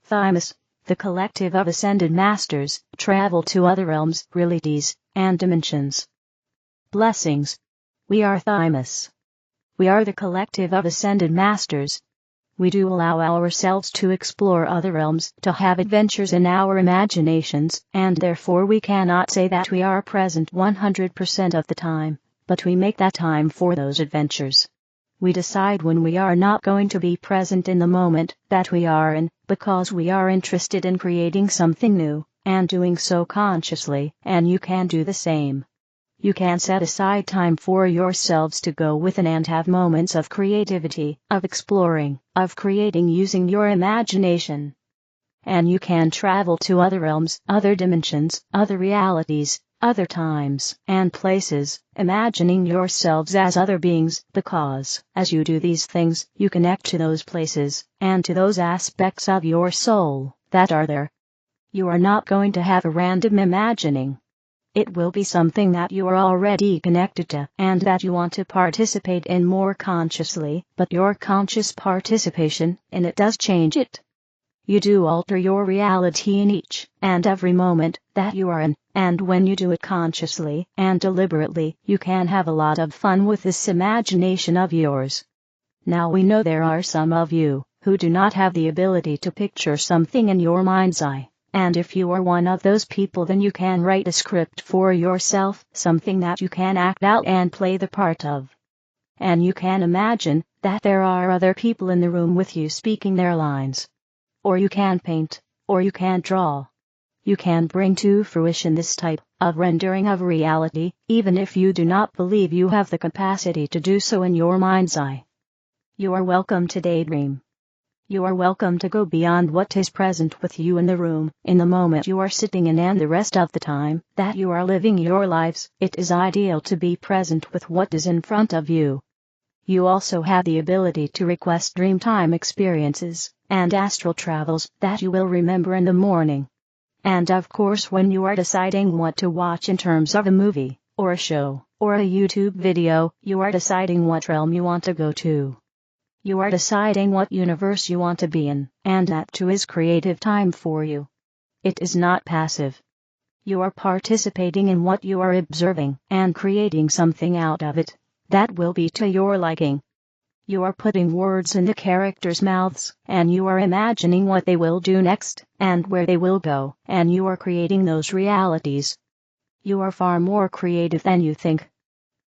Thymus, the collective of ascended masters, travel to other realms, realities, and dimensions. Blessings. We are Thymus. We are the collective of ascended masters. We do allow ourselves to explore other realms, to have adventures in our imaginations, and therefore we cannot say that we are present 100% of the time, but we make that time for those adventures. We decide when we are not going to be present in the moment that we are in, because we are interested in creating something new, and doing so consciously, and you can do the same. You can set aside time for yourselves to go within and have moments of creativity, of exploring, of creating using your imagination. And you can travel to other realms, other dimensions, other realities, other times and places, imagining yourselves as other beings, because, as you do these things, you connect to those places, and to those aspects of your soul that are there. You are not going to have a random imagining. It will be something that you are already connected to and that you want to participate in more consciously, but your conscious participation in it does change it. You do alter your reality in each and every moment that you are in, and when you do it consciously and deliberately, you can have a lot of fun with this imagination of yours. Now we know there are some of you who do not have the ability to picture something in your mind's eye. And if you are one of those people, then you can write a script for yourself, something that you can act out and play the part of. And you can imagine that there are other people in the room with you speaking their lines. Or you can paint, or you can draw. You can bring to fruition this type of rendering of reality, even if you do not believe you have the capacity to do so in your mind's eye. You are welcome to daydream. You are welcome to go beyond what is present with you in the room, in the moment you are sitting in, and the rest of the time that you are living your lives. It is ideal to be present with what is in front of you. You also have the ability to request dreamtime experiences and astral travels that you will remember in the morning. And of course, when you are deciding what to watch in terms of a movie, or a show, or a YouTube video, you are deciding what realm you want to go to. You are deciding what universe you want to be in, and that too is creative time for you. It is not passive. You are participating in what you are observing, and creating something out of it that will be to your liking. You are putting words in the characters' mouths, and you are imagining what they will do next, and where they will go, and you are creating those realities. You are far more creative than you think.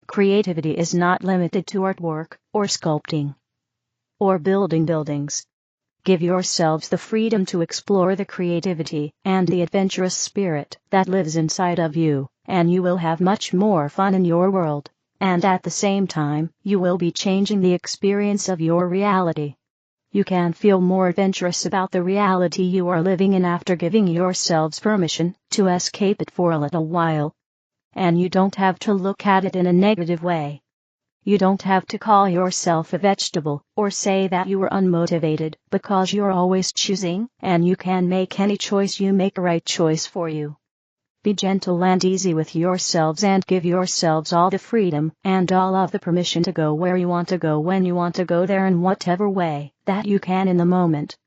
Creativity is not limited to artwork, or sculpting, or building buildings. Give yourselves the freedom to explore the creativity and the adventurous spirit that lives inside of you, and you will have much more fun in your world, and at the same time, you will be changing the experience of your reality. You can feel more adventurous about the reality you are living in after giving yourselves permission to escape it for a little while. And you don't have to look at it in a negative way. You don't have to call yourself a vegetable, or say that you are unmotivated, because you're always choosing, and you can make any choice you make a right choice for you. Be gentle and easy with yourselves and give yourselves all the freedom and all of the permission to go where you want to go when you want to go there in whatever way that you can in the moment.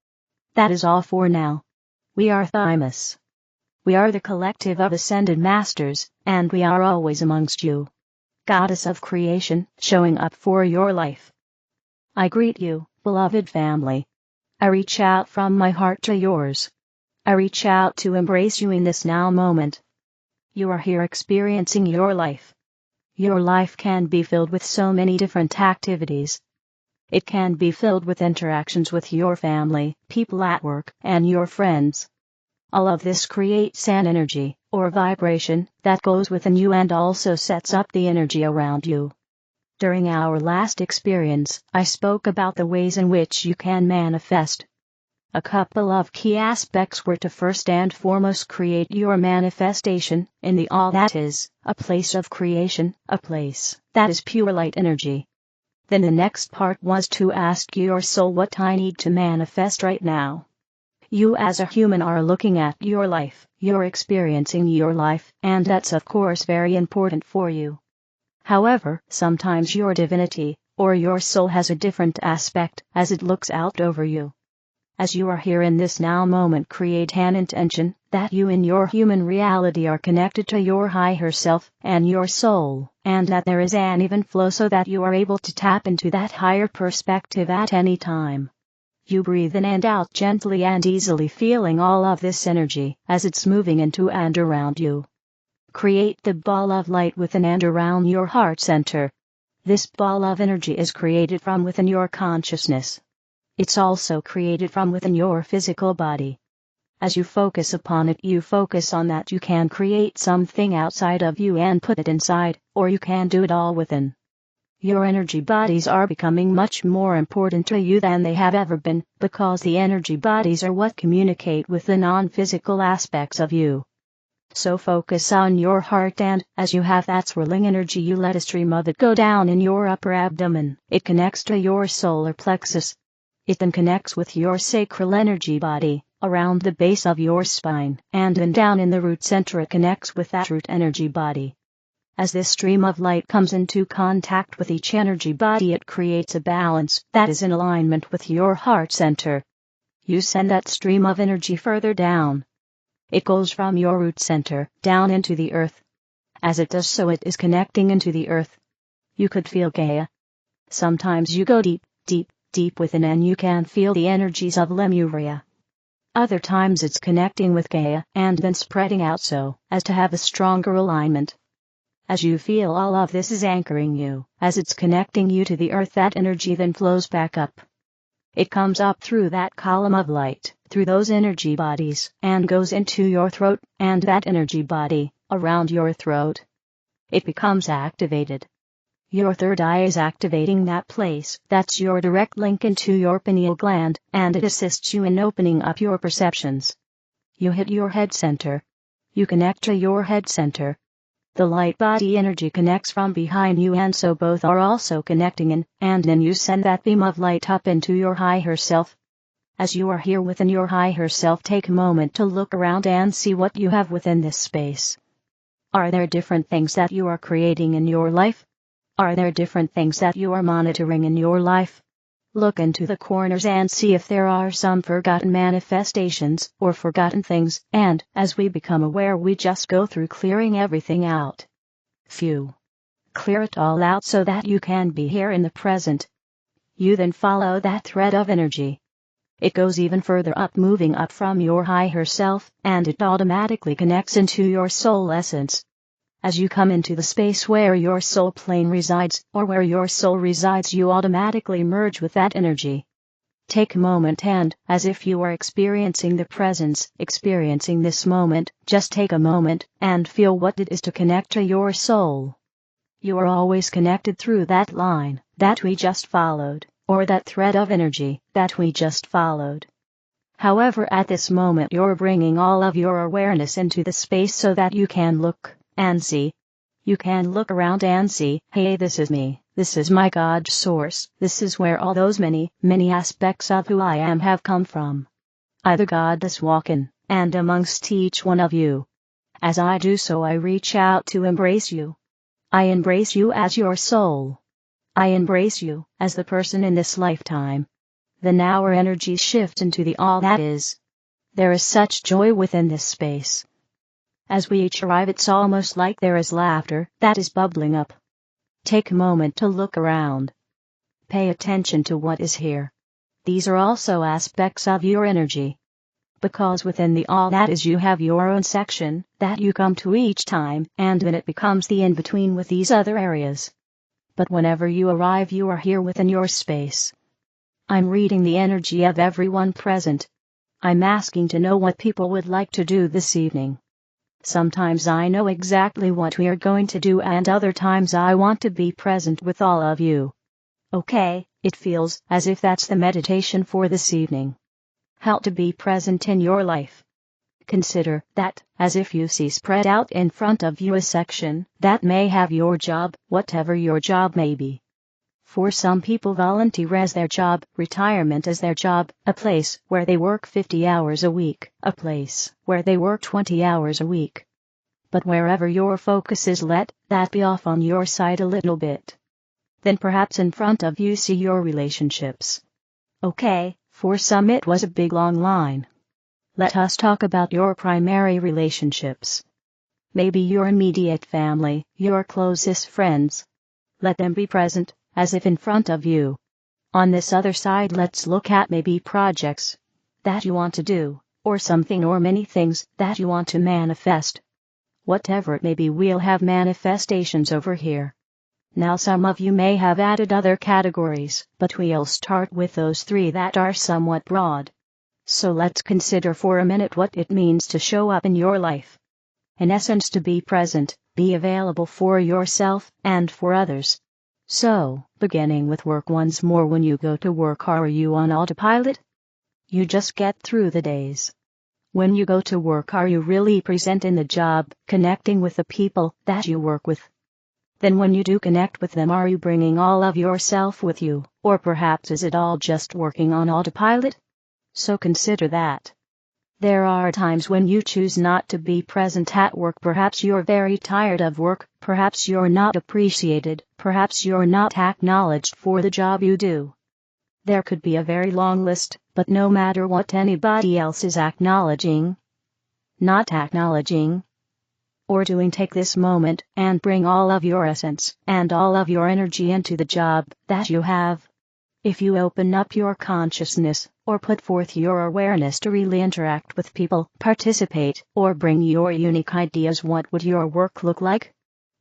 That is all for now. We are Thymus. We are the collective of ascended masters, and we are always amongst you. Goddess of creation, showing up for your life. I greet you, beloved family. I reach out from my heart to yours. I reach out to embrace you in this now moment. You are here experiencing your life. Your life can be filled with so many different activities. It can be filled with interactions with your family, people at work, and your friends. All of this creates an energy, or vibration, that goes within you and also sets up the energy around you. During our last experience, I spoke about the ways in which you can manifest. A couple of key aspects were to first and foremost create your manifestation in the all that is, a place of creation, a place that is pure light energy. Then the next part was to ask your soul, what I need to manifest right now. You as a human are looking at your life, you're experiencing your life, and that's of course very important for you. However, sometimes your divinity, or your soul has a different aspect as it looks out over you. As you are here in this now moment, create an intention that you in your human reality are connected to your higher self and your soul, and that there is an even flow so that you are able to tap into that higher perspective at any time. You breathe in and out gently and easily, feeling all of this energy as it's moving into and around you. Create the ball of light within and around your heart center. This ball of energy is created from within your consciousness. It's also created from within your physical body. As you focus upon it, you focus on that you can create something outside of you and put it inside, or you can do it all within. Your energy bodies are becoming much more important to you than they have ever been, because the energy bodies are what communicate with the non-physical aspects of you. So focus on your heart, and as you have that swirling energy, you let a stream of it go down in your upper abdomen. It connects to your solar plexus. It then connects with your sacral energy body, around the base of your spine, and then down in the root center it connects with that root energy body. As this stream of light comes into contact with each energy body, it creates a balance that is in alignment with your heart center. You send that stream of energy further down. It goes from your root center, down into the earth. As it does so, it is connecting into the earth. You could feel Gaia. Sometimes you go deep, deep, deep within and you can feel the energies of Lemuria. Other times it's connecting with Gaia and then spreading out so as to have a stronger alignment. As you feel all of this is anchoring you, as it's connecting you to the earth, that energy then flows back up. It comes up through that column of light, through those energy bodies, and goes into your throat, and that energy body, around your throat. It becomes activated. Your third eye is activating that place. That's your direct link into your pineal gland, and it assists you in opening up your perceptions. You hit your head center. You connect to your head center. The light body energy connects from behind you, and so both are also connecting in, and then you send that beam of light up into your higher self. As you are here within your higher self, take a moment to look around and see what you have within this space. Are there different things that you are creating in your life? Are there different things that you are monitoring in your life? Look into the corners and see if there are some forgotten manifestations or forgotten things, and as we become aware, we just go through clearing everything out. Clear it all out so that you can be here in the present. You then follow that thread of energy. It goes even further up, moving up from your higher self, and it automatically connects into your soul essence. As you come into the space where your soul plane resides, or where your soul resides, you automatically merge with that energy. Take a moment and, as if you are experiencing the presence, experiencing this moment, just take a moment and feel what it is to connect to your soul. You are always connected through that line that we just followed, or that thread of energy that we just followed. However, at this moment you're bringing all of your awareness into the space so that you can look and see. You can look around and see, hey, this is me, this is my God source, this is where all those many, many aspects of who I am have come from. I, the Goddess, walk in, and amongst each one of you. As I do so, I reach out to embrace you. I embrace you as your soul. I embrace you as the person in this lifetime. Then our energies shift into the all that is. There is such joy within this space. As we each arrive, it's almost like there is laughter that is bubbling up. Take a moment to look around. Pay attention to what is here. These are also aspects of your energy. Because within the all that is you have your own section that you come to each time, and then it becomes the in-between with these other areas. But whenever you arrive, you are here within your space. I'm reading the energy of everyone present. I'm asking to know what people would like to do this evening. Sometimes I know exactly what we are going to do, and other times I want to be present with all of you. Okay, it feels as if that's the meditation for this evening. How to be present in your life. Consider that, as if you see spread out in front of you a section that may have your job, whatever your job may be. For some people, volunteer as their job, retirement as their job, a place where they work 50 hours a week, a place where they work 20 hours a week. But wherever your focus is, let that be off on your side a little bit. Then perhaps in front of you see your relationships. Okay, For some it was a big long line. Let us talk about your primary relationships. Maybe your immediate family, your closest friends. Let them be present, as if in front of you. On this other side, let's look at maybe projects that you want to do, or something or many things that you want to manifest. Whatever it may be, we'll have manifestations over here. Now some of you may have added other categories, but we'll start with those three that are somewhat broad. So let's consider for a minute what it means to show up in your life. In essence, to be present, be available for yourself and for others. So, beginning with work once more, when you go to work, are you on autopilot? You just get through the days. When you go to work, are you really present in the job, connecting with the people that you work with? Then when you do connect with them, are you bringing all of yourself with you, or perhaps is it all just working on autopilot? So consider that. There are times when you choose not to be present at work. Perhaps you're very tired of work, perhaps you're not appreciated, perhaps you're not acknowledged for the job you do. There could be a very long list, but no matter what anybody else is acknowledging, not acknowledging, or doing, take this moment and bring all of your essence and all of your energy into the job that you have. If you open up your consciousness, or put forth your awareness to really interact with people, participate, or bring your unique ideas, what would your work look like?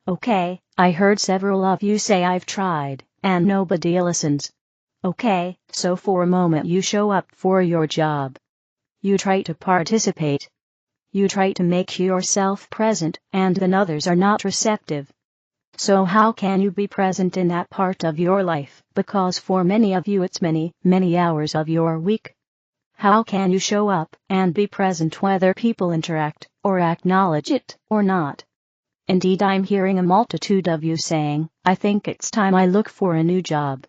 Okay, I heard several of you say I've tried, and nobody listens. Okay, so for a moment you show up for your job. You try to participate. You try to make yourself present, and then others are not receptive. So how can you be present in that part of your life? Because for many of you it's many, many hours of your week. How can you show up and be present whether people interact, or acknowledge it, or not? Indeed, I'm hearing a multitude of you saying, I think it's time I look for a new job.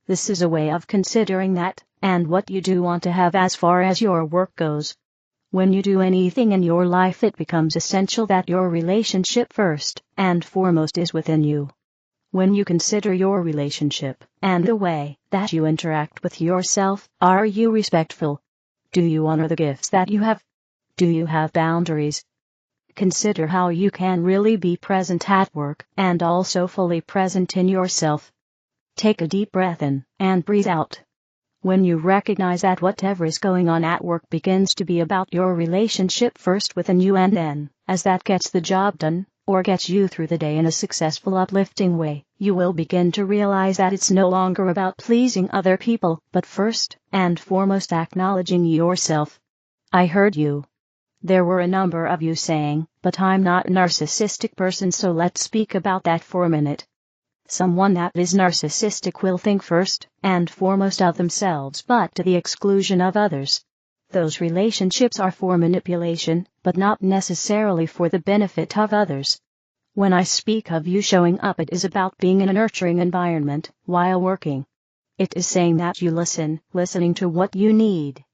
This is a way of considering that, and what you do want to have as far as your work goes. When you do anything in your life, it becomes essential that your relationship first and foremost is within you. When you consider your relationship and the way that you interact with yourself, are you respectful? Do you honor the gifts that you have? Do you have boundaries? Consider how you can really be present at work and also fully present in yourself. Take a deep breath in and breathe out. When you recognize that whatever is going on at work begins to be about your relationship first within you, and then, as that gets the job done, or gets you through the day in a successful, uplifting way, you will begin to realize that it's no longer about pleasing other people, but first and foremost acknowledging yourself. I heard you. There were a number of you saying, but I'm not a narcissistic person, so let's speak about that for a minute. Someone that is narcissistic will think first and foremost of themselves, but to the exclusion of others. Those relationships are for manipulation, but not necessarily for the benefit of others. When I speak of you showing up, it is about being in a nurturing environment while working. It is saying that you listening to what you need.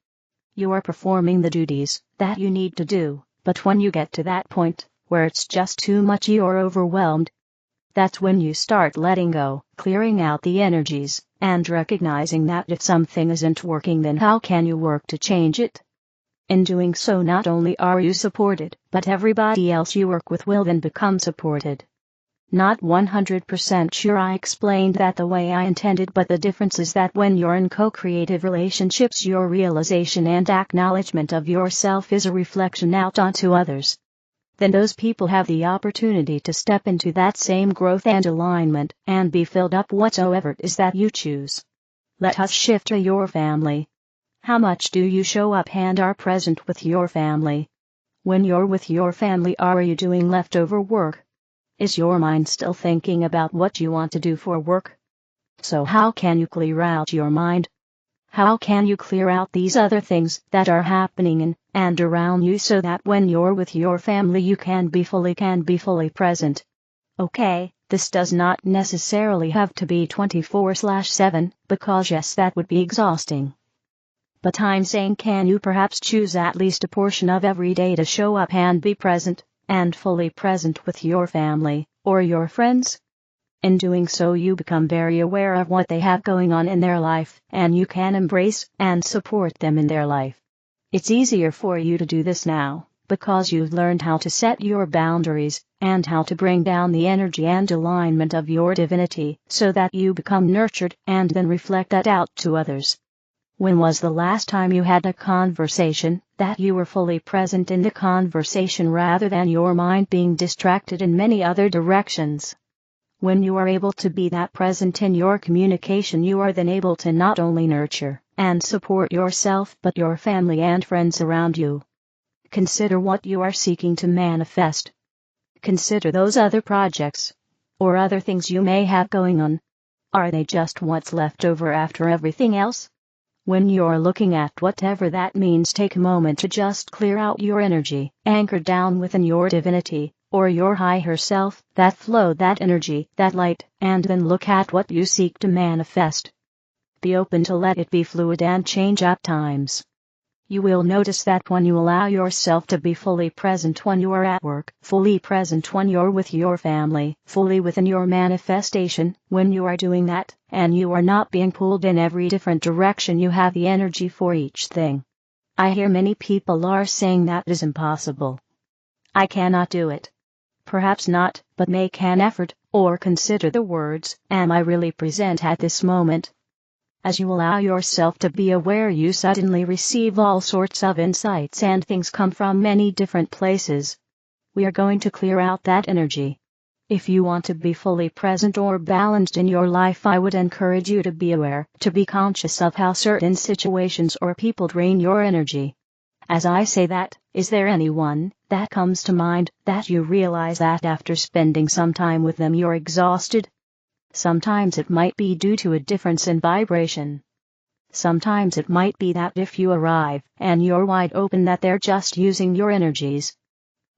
You are performing the duties that you need to do, but when you get to that point where it's just too much, you're overwhelmed, that's when you start letting go, clearing out the energies, and recognizing that if something isn't working, then how can you work to change it? In doing so, not only are you supported, but everybody else you work with will then become supported. Not 100% sure I explained that the way I intended, but the difference is that when you're in co-creative relationships, your realization and acknowledgement of yourself is a reflection out onto others. Then those people have the opportunity to step into that same growth and alignment and be filled up whatsoever it is that you choose. Let us shift to your family. How much do you show up and are present with your family? When you're with your family, are you doing leftover work? Is your mind still thinking about what you want to do for work? So how can you clear out your mind? How can you clear out these other things that are happening in and around you so that when you're with your family you can be fully present? Okay, this does not necessarily have to be 24/7, because yes, that would be exhausting. But I'm saying, can you perhaps choose at least a portion of every day to show up and be present, and fully present with your family, or your friends? In doing so, you become very aware of what they have going on in their life, and you can embrace and support them in their life. It's easier for you to do this now, because you've learned how to set your boundaries, and how to bring down the energy and alignment of your divinity, so that you become nurtured and then reflect that out to others. When was the last time you had a conversation that you were fully present in the conversation rather than your mind being distracted in many other directions? When you are able to be that present in your communication, you are then able to not only nurture and support yourself but your family and friends around you. Consider what you are seeking to manifest. Consider those other projects or other things you may have going on. Are they just what's left over after everything else? When you're looking at whatever that means, take a moment to just clear out your energy, anchor down within your divinity, or your higher self, that flow, that energy, that light, and then look at what you seek to manifest. Be open to let it be fluid and change at times. You will notice that when you allow yourself to be fully present when you are at work, fully present when you're with your family, fully within your manifestation, when you are doing that, and you are not being pulled in every different direction, you have the energy for each thing. I hear many people are saying that is impossible. I cannot do it. Perhaps not, but make an effort, or consider the words, am I really present at this moment? As you allow yourself to be aware, you suddenly receive all sorts of insights and things come from many different places. We are going to clear out that energy. If you want to be fully present or balanced in your life, I would encourage you to be aware, to be conscious of how certain situations or people drain your energy. As I say that, is there anyone that comes to mind that you realize that after spending some time with them you're exhausted? Sometimes it might be due to a difference in vibration. Sometimes it might be that if you arrive and you're wide open, that they're just using your energies.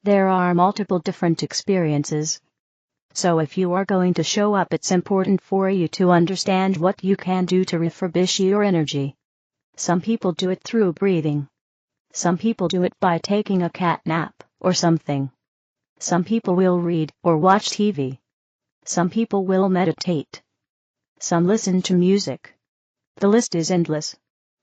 There are multiple different experiences. So if you are going to show up, it's important for you to understand what you can do to refurbish your energy. Some people do it through breathing. Some people do it by taking a cat nap or something. Some people will read or watch TV. Some people will meditate. Some listen to music. The list is endless.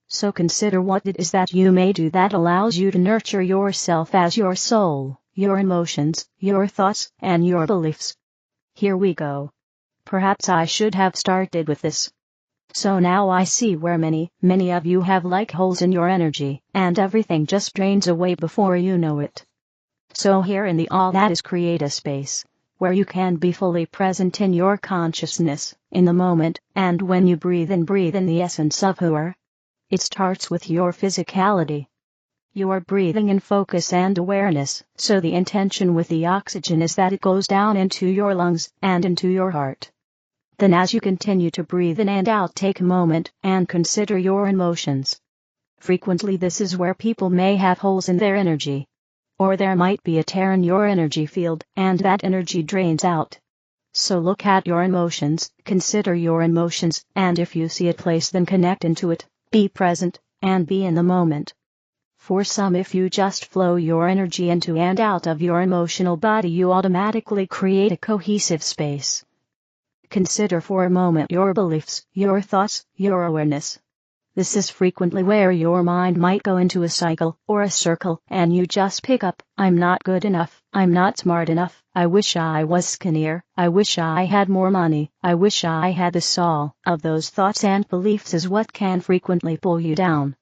So consider what it is that you may do that allows you to nurture yourself as your soul, your emotions, your thoughts, and your beliefs. Here we go. Perhaps I should have started with this. So now I see where many of you have like holes in your energy, and everything just drains away before you know it. So here in the all that is, create a space where you can be fully present in your consciousness, in the moment, and when you breathe in the essence of who you are. It starts with your physicality. You are breathing in focus and awareness, so the intention with the oxygen is that it goes down into your lungs and into your heart. Then as you continue to breathe in and out, take a moment and consider your emotions. Frequently this is where people may have holes in their energy. Or there might be a tear in your energy field, and that energy drains out. So look at your emotions, consider your emotions, and if you see a place, then connect into it, be present, and be in the moment. For some, if you just flow your energy into and out of your emotional body, you automatically create a cohesive space. Consider for a moment your beliefs, your thoughts, your awareness. This is frequently where your mind might go into a cycle or a circle, and you just pick up, I'm not good enough, I'm not smart enough, I wish I was skinnier, I wish I had more money, I wish I had this. All of those thoughts and beliefs is what can frequently pull you down.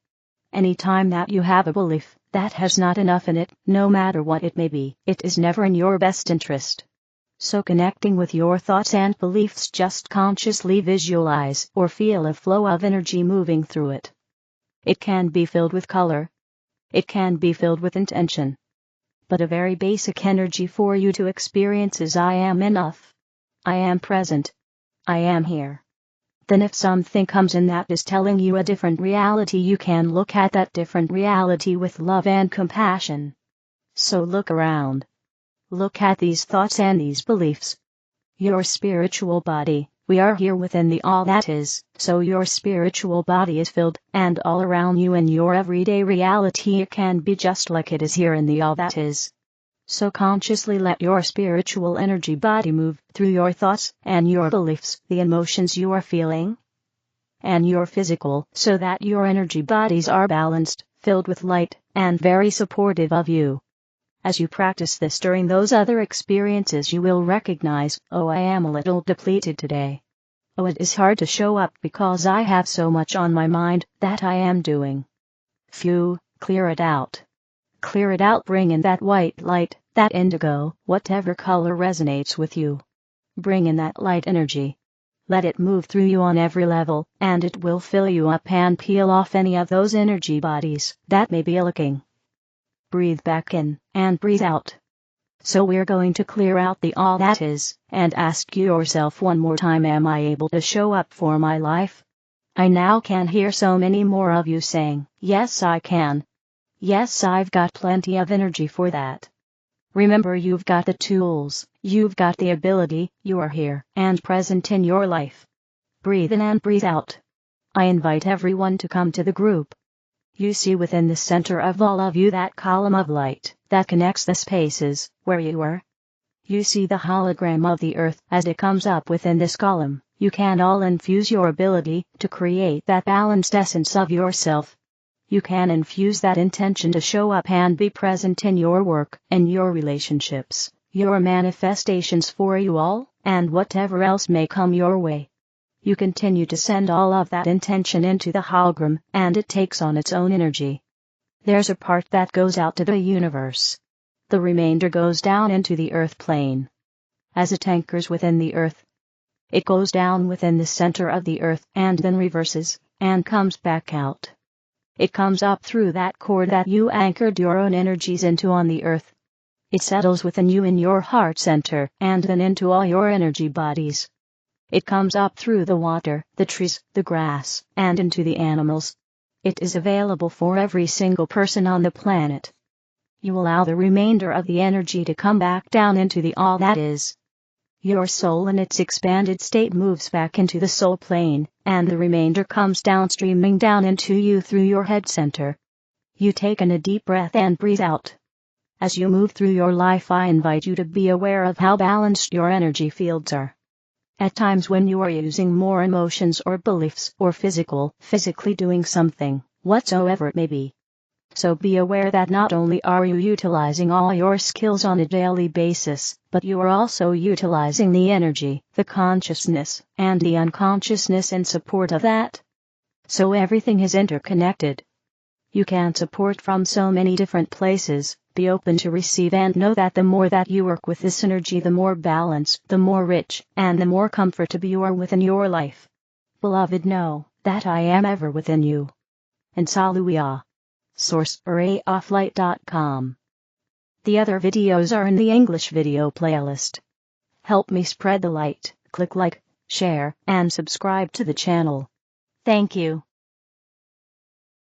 Anytime that you have a belief that has not enough in it, no matter what it may be, it is never in your best interest. So connecting with your thoughts and beliefs, just consciously visualize or feel a flow of energy moving through it. It can be filled with color. It can be filled with intention. But a very basic energy for you to experience is I am enough. I am present. I am here. Then if something comes in that is telling you a different reality, you can look at that different reality with love and compassion. So look around. Look at these thoughts and these beliefs. Your spiritual body, we are here within the all that is, so your spiritual body is filled, and all around you in your everyday reality it can be just like it is here in the all that is. So consciously let your spiritual energy body move through your thoughts and your beliefs, the emotions you are feeling, and your physical, so that your energy bodies are balanced, filled with light, and very supportive of you. As you practice this during those other experiences, you will recognize, oh, I am a little depleted today. Oh, it is hard to show up because I have so much on my mind that I am doing. Phew, clear it out. Clear it out, bring in that white light, that indigo, whatever color resonates with you. Bring in that light energy. Let it move through you on every level, and it will fill you up and peel off any of those energy bodies that may be looking. Breathe back in, and breathe out. So we're going to clear out the all that is, and ask yourself one more time, am I able to show up for my life? I now can hear so many more of you saying, yes I can. Yes, I've got plenty of energy for that. Remember, you've got the tools, you've got the ability, you are here and present in your life. Breathe in and breathe out. I invite everyone to come to the group. You see within the center of all of you that column of light that connects the spaces where you are. You see the hologram of the earth as it comes up within this column. You can all infuse your ability to create that balanced essence of yourself. You can infuse that intention to show up and be present in your work and your relationships, your manifestations for you all, and whatever else may come your way. You continue to send all of that intention into the hologram, and it takes on its own energy. There's a part that goes out to the universe. The remainder goes down into the earth plane. As it anchors within the earth, it goes down within the center of the earth and then reverses, and comes back out. It comes up through that cord that you anchored your own energies into on the earth. It settles within you in your heart center, and then into all your energy bodies. It comes up through the water, the trees, the grass, and into the animals. It is available for every single person on the planet. You allow the remainder of the energy to come back down into the all that is. Your soul in its expanded state moves back into the soul plane, and the remainder comes down, streaming down into you through your head center. You take in a deep breath and breathe out. As you move through your life, I invite you to be aware of how balanced your energy fields are. At times when you are using more emotions or beliefs or physically doing something, whatsoever it may be. So be aware that not only are you utilizing all your skills on a daily basis, but you are also utilizing the energy, the consciousness, and the unconsciousness in support of that. So everything is interconnected. You can support from so many different places. Be open to receive and know that the more that you work with this energy, the more balance, the more rich, and the more comfortable you are within your life. Beloved, know that I am ever within you. And Saluia. Source arrayoflight.com. The other videos are in the English video playlist. Help me spread the light. Click like, share, and subscribe to the channel. Thank you.